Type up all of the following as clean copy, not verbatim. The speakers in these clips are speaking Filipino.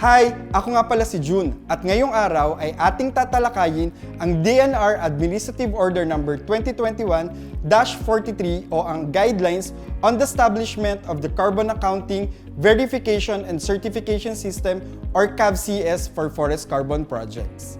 Hi! Ako nga pala si June at ngayong araw ay ating tatalakayin ang DNR Administrative Order No. 2021-43 o ang Guidelines on the Establishment of the Carbon Accounting, Verification and Certification System or CAVCS for Forest Carbon Projects.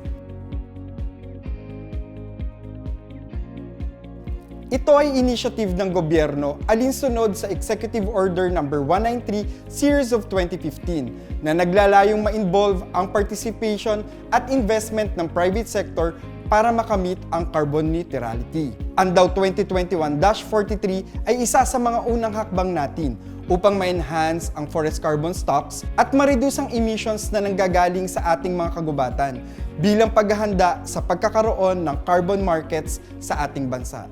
Ito ay initiative ng gobyerno alinsunod sa Executive Order No. 193 Series of 2015 na naglalayong ma-involve ang participation at investment ng private sector para makamit ang carbon neutrality. Ang DAO 2021-43 ay isa sa mga unang hakbang natin upang ma-enhance ang forest carbon stocks at ma-reduce ang emissions na nanggagaling sa ating mga kagubatan bilang paghahanda sa pagkakaroon ng carbon markets sa ating bansa.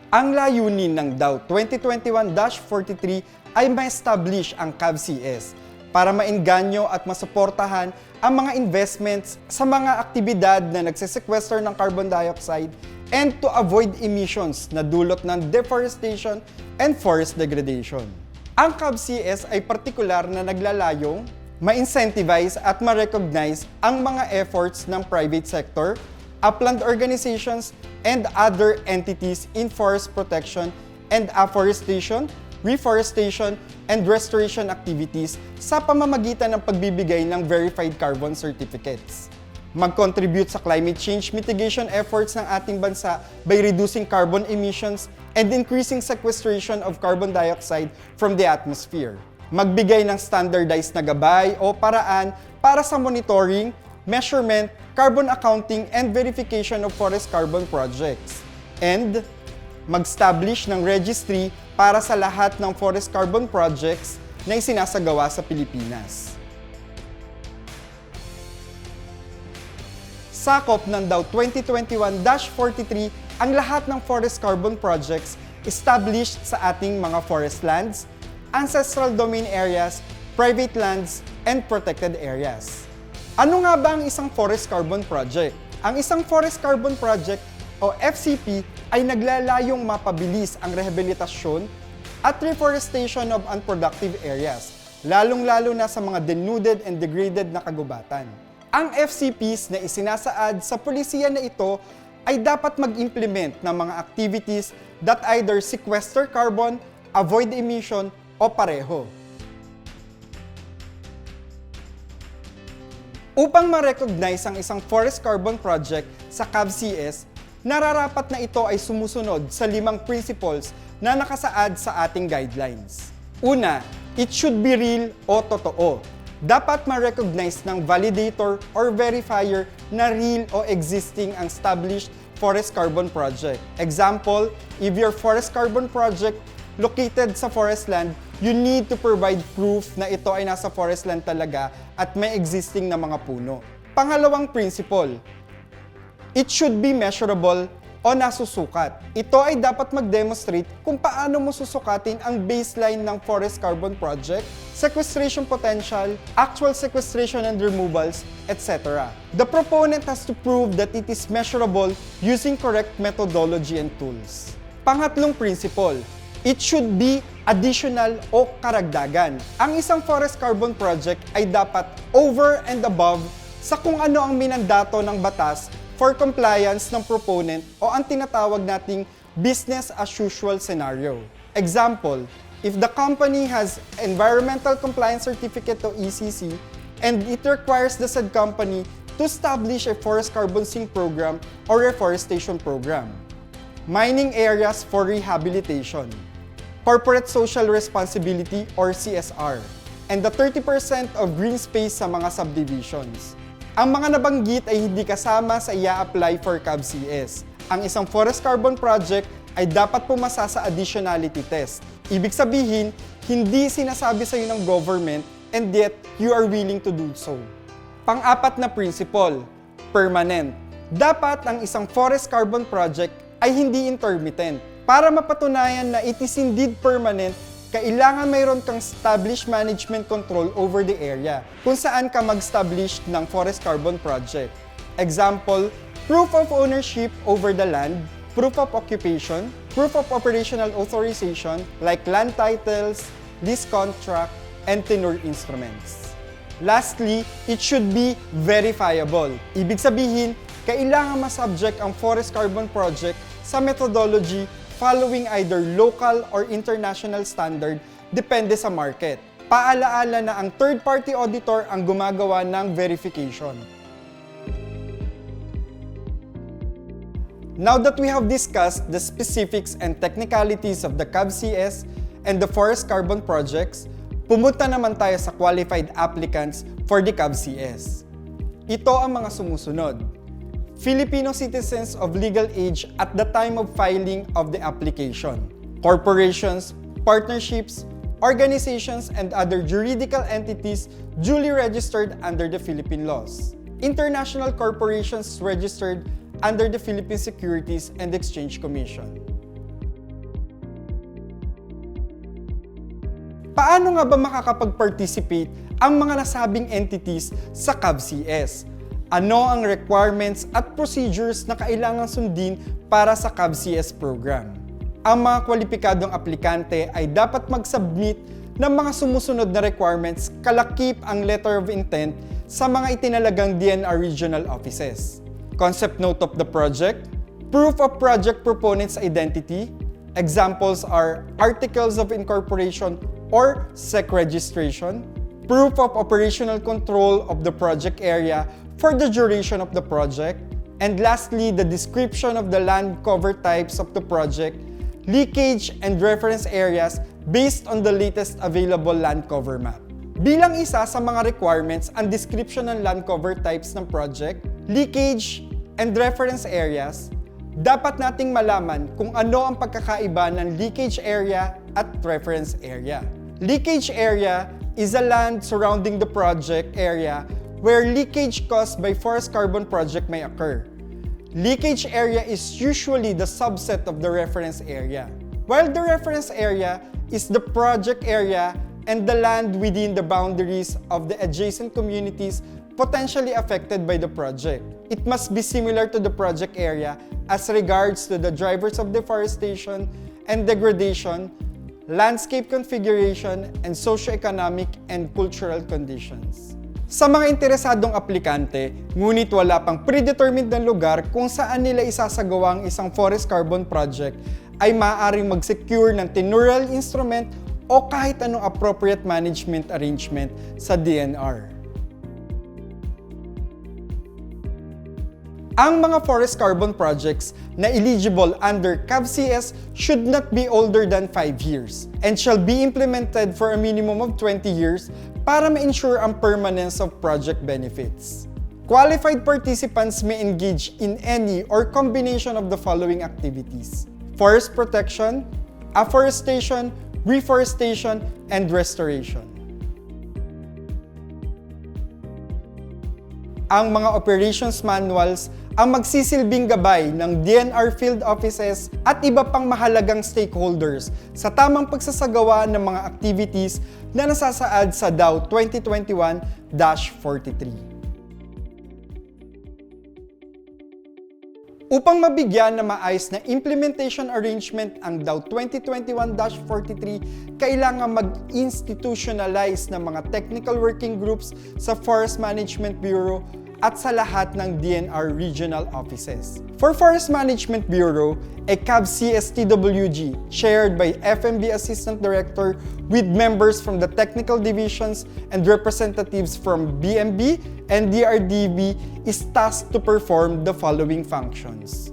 Ang layunin ng DAO 2021-43 ay ma-establish ang CAVCS para ma-engganyo at masuportahan ang mga investments sa mga aktibidad na nag-sesequester ng carbon dioxide and to avoid emissions na dulot ng deforestation and forest degradation. Ang CAVCS ay partikular na naglalayong ma-incentivize at ma-recognize ang mga efforts ng private sector, upland organizations, and other entities in forest protection and afforestation, reforestation, and restoration activities sa pamamagitan ng pagbibigay ng verified carbon certificates. Mag-contribute sa climate change mitigation efforts ng ating bansa by reducing carbon emissions and increasing sequestration of carbon dioxide from the atmosphere. Magbigay ng standardized na gabay o paraan para sa monitoring, measurement, carbon accounting, and verification of forest carbon projects. And mag-establish ng registry para sa lahat ng forest carbon projects na isinasagawa sa Pilipinas. Sakop ng DAO 2021-43 ang lahat ng forest carbon projects established sa ating mga forest lands, ancestral domain areas, private lands, and protected areas. Ano nga ba ang isang forest carbon project? Ang isang forest carbon project o FCP ay naglalayong mapabilis ang rehabilitasyon at reforestation of unproductive areas, lalong-lalo na sa mga denuded and degraded na kagubatan. Ang FCPs na isinasaad sa pulisiya na ito ay dapat mag-implement ng mga activities that either sequester carbon, avoid emission, o pareho. Upang ma-recognize ang isang forest carbon project sa CAVCS, nararapat na ito ay sumusunod sa 5 principles na nakasaad sa ating guidelines. Una, it should be real o totoo. Dapat ma-recognize ng validator or verifier na real o existing ang established forest carbon project. Example, if your forest carbon project located sa forest land, you need to provide proof na ito ay nasa forest land talaga at may existing na mga puno. Pangalawang principle, it should be measurable o nasusukat. Ito ay dapat mag-demonstrate kung paano mo susukatin ang baseline ng forest carbon project, sequestration potential, actual sequestration and removals, etc. The proponent has to prove that it is measurable using correct methodology and tools. Pangatlong principle, it should be additional o karagdagan. Ang isang forest carbon project ay dapat over and above sa kung ano ang minandato ng batas for compliance ng proponent o ang tinatawag nating business as usual scenario. Example, if the company has Environmental Compliance Certificate o ECC and it requires the said company to establish a forest carbon sink program or reforestation program. Mining areas for rehabilitation, corporate social responsibility or CSR, and the 30% of green space sa mga subdivisions. Ang mga nabanggit ay hindi kasama sa i-apply for CAVCS. Ang isang forest carbon project ay dapat pumasa sa additionality test. Ibig sabihin, hindi sinasabi sa iyo ng government and yet you are willing to do so. Pang-apat na principle, permanent. Dapat ang isang forest carbon project ay hindi intermittent. Para mapatunayan na it is indeed permanent, kailangan mayroon kang established management control over the area kung saan ka mag-establish ng forest carbon project. Example, proof of ownership over the land, proof of occupation, proof of operational authorization like land titles, lease contract, and tenure instruments. Lastly, it should be verifiable. Ibig sabihin, kailangan ma-subject ang forest carbon project sa methodology following either local or international standard depende sa market. Paalaala na ang third-party auditor ang gumagawa ng verification. Now that we have discussed the specifics and technicalities of the CAVCS and the forest carbon projects, pumunta naman tayo sa qualified applicants for the CAVCS. Ito ang mga sumusunod. Filipino citizens of legal age at the time of filing of the application. Corporations, partnerships, organizations, and other juridical entities duly registered under the Philippine laws. International corporations registered under the Philippine Securities and Exchange Commission. Paano nga ba makakapag-participate ang mga nasabing entities sa CAVCS? Ano ang requirements at procedures na kailangan sundin para sa CAVCS program? Ang mga kwalipikadong aplikante ay dapat mag-submit ng mga sumusunod na requirements kalakip ang letter of intent sa mga itinalagang DNR regional offices. Concept note of the project, proof of project proponent's identity, examples are articles of incorporation or SEC registration, proof of operational control of the project area for the duration of the project, and lastly, the description of the land cover types of the project, leakage and reference areas based on the latest available land cover map. Bilang isa sa mga requirements ang description ng land cover types ng project, leakage and reference areas, dapat nating malaman kung ano ang pagkakaiba ng leakage area at reference area. Leakage area is a land surrounding the project area where leakage caused by forest carbon project may occur. Leakage area is usually the subset of the reference area, while the reference area is the project area and the land within the boundaries of the adjacent communities potentially affected by the project. It must be similar to the project area as regards to the drivers of deforestation and degradation, landscape configuration, and socioeconomic and cultural conditions. Sa mga interesadong aplikante, ngunit wala pang predetermined na lugar kung saan nila isasagawa ang isang forest carbon project, ay maaaring mag-secure ng tenurial instrument o kahit anong appropriate management arrangement sa DNR. Ang mga forest carbon projects na eligible under CAVCS should not be older than 5 years and shall be implemented for a minimum of 20 years para ma-ensure ang permanence of project benefits. Qualified participants may engage in any or combination of the following activities: forest protection, afforestation, reforestation, and restoration. Ang mga operations manuals ang magsisilbing gabay ng DNR field offices at iba pang mahalagang stakeholders sa tamang pagsasagawa ng mga activities na nasasaad sa DAO 2021-43. Upang mabigyan na maayos na implementation arrangement ang DAO 2021-43, kailangan mag-institutionalize ng mga technical working groups sa Forest Management Bureau at sa lahat ng DNR regional offices. For Forest Management Bureau, a CAVCS TWG chaired by FMB Assistant Director with members from the technical divisions and representatives from BMB and DRDB is tasked to perform the following functions.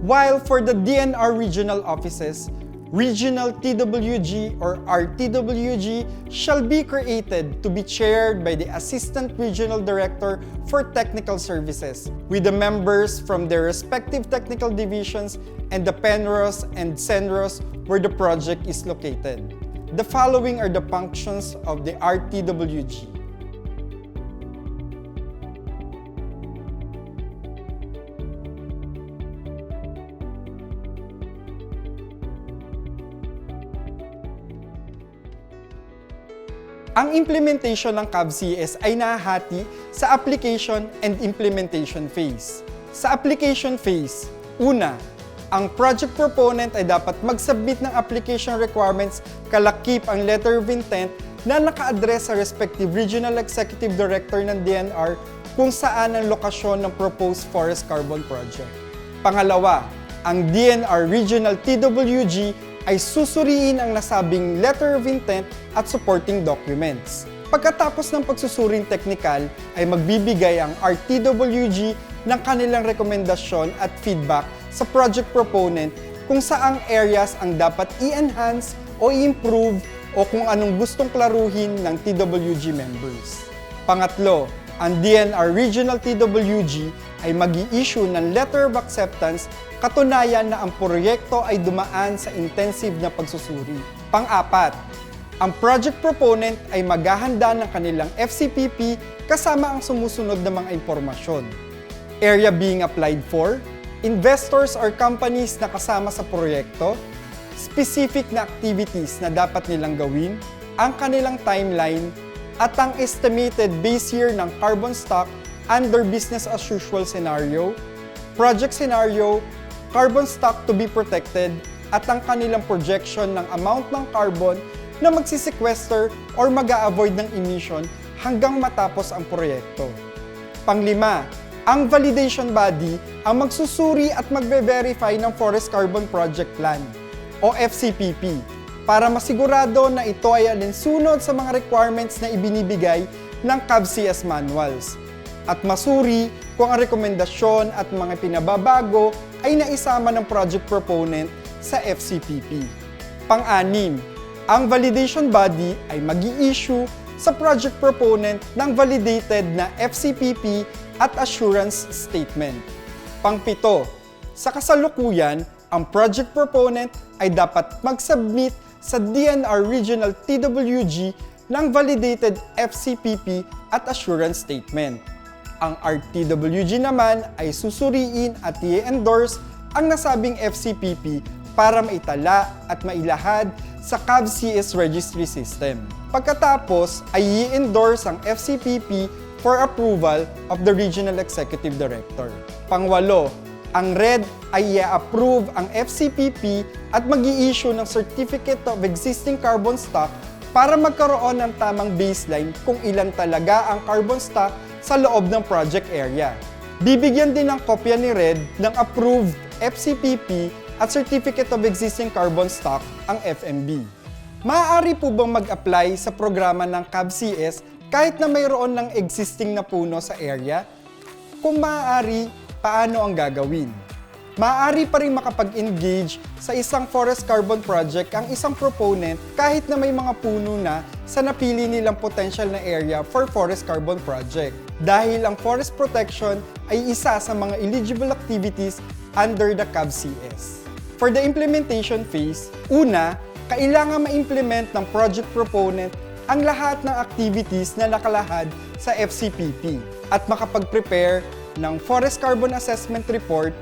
While for the DNR regional offices, Regional TWG or RTWG shall be created to be chaired by the Assistant Regional Director for Technical Services, with the members from their respective technical divisions and the PENROS and CENROS where the project is located. The following are the functions of the RTWG. Ang implementation ng CAVCS ay nahahati sa application and implementation phase. Sa application phase, una, ang project proponent ay dapat mag-submit ng application requirements kalakip ang letter of intent na naka-address sa respective Regional Executive Director ng DNR kung saan ang lokasyon ng proposed forest carbon project. Pangalawa, ang DNR Regional TWG ay susuriin ang nasabing letter of intent at supporting documents. Pagkatapos ng pagsusuring teknikal, ay magbibigay ang RTWG ng kanilang rekomendasyon at feedback sa project proponent kung saang areas ang dapat i-enhance o i-improve o kung anong gustong klaruhin ng TWG members. Pangatlo, ang DNR Regional TWG ay mag-i-issue ng letter of acceptance katunayan na ang proyekto ay dumaan sa intensive na pagsusuri. Pang-apat, ang project proponent ay maghahanda ng kanilang FCPP kasama ang sumusunod na mga impormasyon. Area being applied for, investors or companies na kasama sa proyekto, specific na activities na dapat nilang gawin, ang kanilang timeline, at ang estimated base year ng carbon stock under business as usual scenario, project scenario, carbon stock to be protected, at ang kanilang projection ng amount ng carbon na magsisequester or mag-a-avoid ng emission hanggang matapos ang proyekto. Panglima, ang validation body ang magsusuri at magbe-verify ng Forest Carbon Project Plan o FCPP para masigurado na ito ay alinsunod sa mga requirements na ibinibigay ng CAVCS manuals at masuri kung ang rekomendasyon at mga pinababago ay naisama ng project proponent sa FCPP. Pang-anim, ang validation body ay mag-i-issue sa project proponent ng validated na FCPP at assurance statement. Pang-pito, sa kasalukuyan, ang project proponent ay dapat mag-submit sa DNR Regional TWG ng validated FCPP at assurance statement. Ang RTWG naman ay susuriin at i-endorse ang nasabing FCPP para maitala at mailahad sa CAVCS registry system. Pagkatapos ay i-endorse ang FCPP for approval of the Regional Executive Director. Pangwalo, ang RED ay i-approve ang FCPP at mag-i-issue ng Certificate of Existing Carbon Stock para magkaroon ng tamang baseline kung ilan talaga ang carbon stock sa loob ng project area. Bibigyan din ng kopya ni RED ng approved FCPP at Certificate of Existing Carbon Stock ang FMB. Maaari po bang mag-apply sa programa ng CAVCS kahit na mayroon ng existing na puno sa area? Kung maaari, paano ang gagawin? Maaari pa rin makapag-engage sa isang forest carbon project ang isang proponent kahit na may mga puno na sa napili nilang potential na area for forest carbon project. Dahil ang forest protection ay isa sa mga eligible activities under the CAVCS. For the implementation phase, una, kailangan ma-implement ng project proponent ang lahat ng activities na nakalahad sa FCPP at makapag-prepare ng Forest Carbon Assessment Report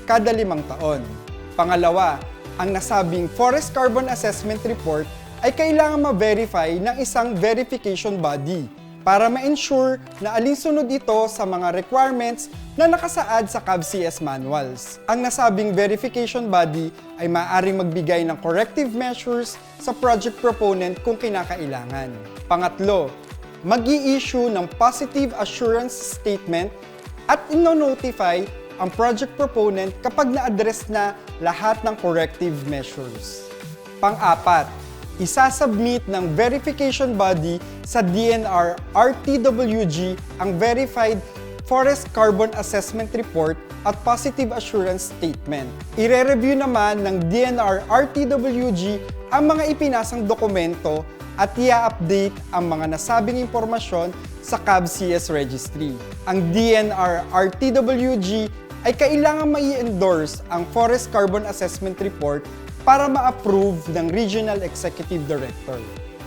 kada 5 taon. Pangalawa, ang nasabing Forest Carbon Assessment Report ay kailangan ma-verify ng isang verification body para ma-ensure na alinsunod ito sa mga requirements na nakasaad sa CAVCS manuals. Ang nasabing verification body ay maaaring magbigay ng corrective measures sa project proponent kung kinakailangan. Pangatlo, mag-i-issue ng positive assurance statement at ino-notify ang project proponent kapag na-address na lahat ng corrective measures. Pang-apat, isasubmit ng verification body sa DNR RTWG ang verified Forest Carbon Assessment Report at Positive Assurance Statement. Ire-review naman ng DNR RTWG ang mga ipinasang dokumento at i-update ang mga nasabing impormasyon sa CAVCS registry. Ang DNR RTWG ay kailangan mai-endorse ang Forest Carbon Assessment Report para ma-approve ng Regional Executive Director.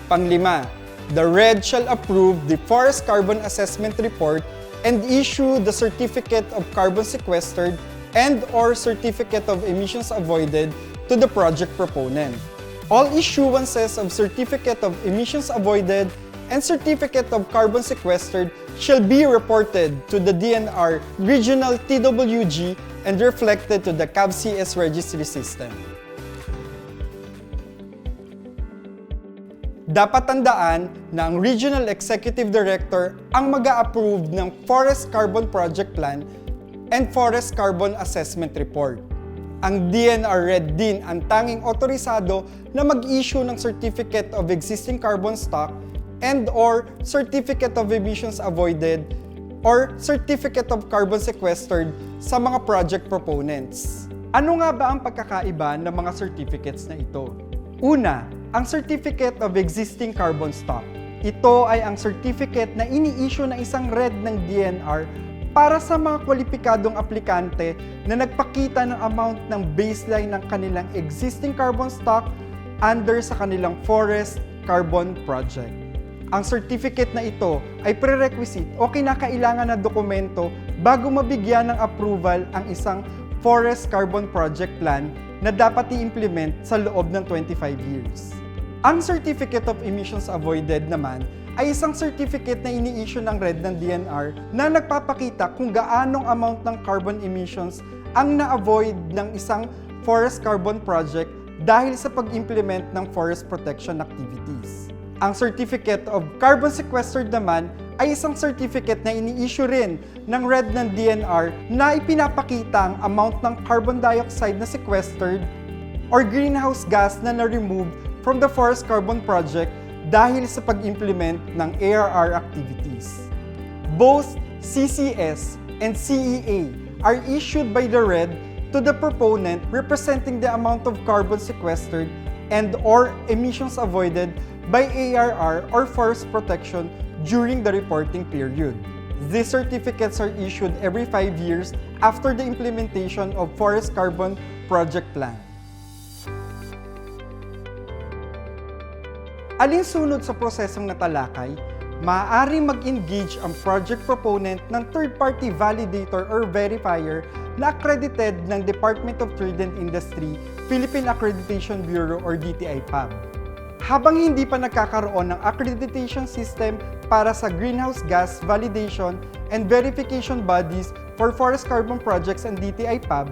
Panglima, the RED shall approve the Forest Carbon Assessment Report and issue the Certificate of Carbon Sequestered and/or Certificate of Emissions Avoided to the project proponent. All issuances of Certificate of Emissions Avoided and certificate of carbon sequestered shall be reported to the DNR Regional TWG and reflected to the CAVCS registry system. Dapat tandaan na ang Regional Executive Director ang mag-a-approve ng Forest Carbon Project Plan and Forest Carbon Assessment Report. Ang DNR RED din ang tanging otorisado na mag-issue ng Certificate of Existing Carbon Stock and/or Certificate of Emissions Avoided or Certificate of Carbon Sequestered sa mga project proponents. Ano nga ba ang pagkakaiba ng mga certificates na ito? Una, ang Certificate of Existing Carbon Stock. Ito ay ang certificate na ini-issue ng isang RED ng DNR para sa mga kwalipikadong aplikante na nagpakita ng amount ng baseline ng kanilang existing carbon stock under sa kanilang forest carbon project. Ang certificate na ito ay prerequisite o kinakailangan na dokumento bago mabigyan ng approval ang isang forest carbon project plan na dapat i-implement sa loob ng 25 years. Ang Certificate of Emissions Avoided naman ay isang certificate na ini-issue ng RED ng DNR na nagpapakita kung gaanong amount ng carbon emissions ang na-avoid ng isang forest carbon project dahil sa pag-implement ng forest protection activities. Ang Certificate of Carbon Sequestered naman ay isang certificate na ini-issue rin ng RED ng DNR na ipinapakita ang amount ng carbon dioxide na sequestered or greenhouse gas na na-remove from the forest carbon project dahil sa pag-implement ng ARR activities. Both CCS and CEA are issued by the RED to the proponent representing the amount of carbon sequestered and/or emissions avoided by ARR or forest protection during the reporting period. These certificates are issued every 5 years after the implementation of Forest Carbon Project Plan. Alinsunod sa prosesong natalakay, maaaring mag-engage ang project proponent ng third-party validator or verifier na accredited ng Department of Trade and Industry, Philippine Accreditation Bureau or DTI-PAB. Habang hindi pa nagkakaroon ng accreditation system para sa greenhouse gas validation and verification bodies for forest carbon projects and DTI-PAB,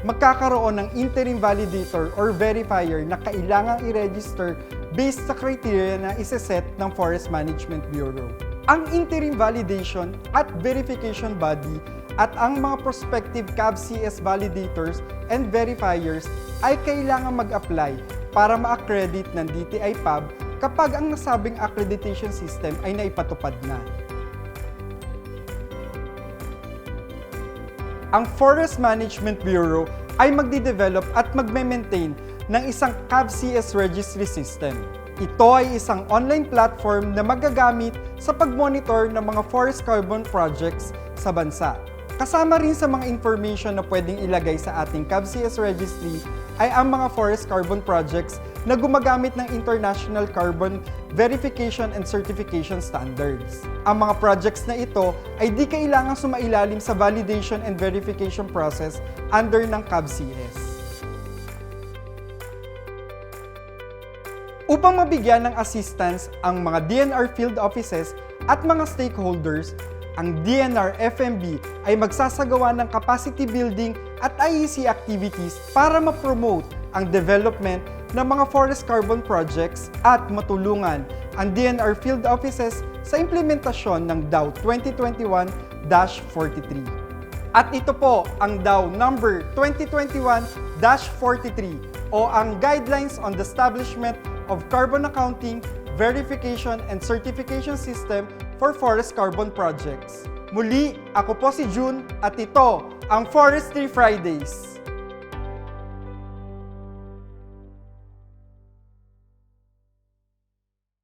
magkakaroon ng interim validator or verifier na kailangang i-register based sa criteria na iseset ng Forest Management Bureau. Ang interim validation at verification body at ang mga prospective CAVCS validators and verifiers ay kailangang mag-apply para ma-accredit ng DTI-PAB kapag ang nasabing accreditation system ay naipatupad na. Ang Forest Management Bureau ay magdi-develop at magme-maintain ng isang CAVCS registry system. Ito ay isang online platform na magagamit sa pag-monitor ng mga forest carbon projects sa bansa. Kasama rin sa mga information na pwedeng ilagay sa ating CAVCS registry ay ang mga forest carbon projects na gumagamit ng International Carbon Verification and Certification Standards. Ang mga projects na ito ay di kailangang sumailalim sa validation and verification process under ng CAVCS. Upang mabigyan ng assistance ang mga DNR field offices at mga stakeholders, ang DNR FMB ay magsasagawa ng capacity building at IEC activities para ma-promote ang development ng mga forest carbon projects at matulungan ang DNR field offices sa implementasyon ng DAO 2021-43. At ito po ang DAO number 2021-43 o ang Guidelines on the Establishment of Carbon Accounting, Verification and Certification System for Forest Carbon Projects. Muli, ako po si June at ito ang Forestry Fridays.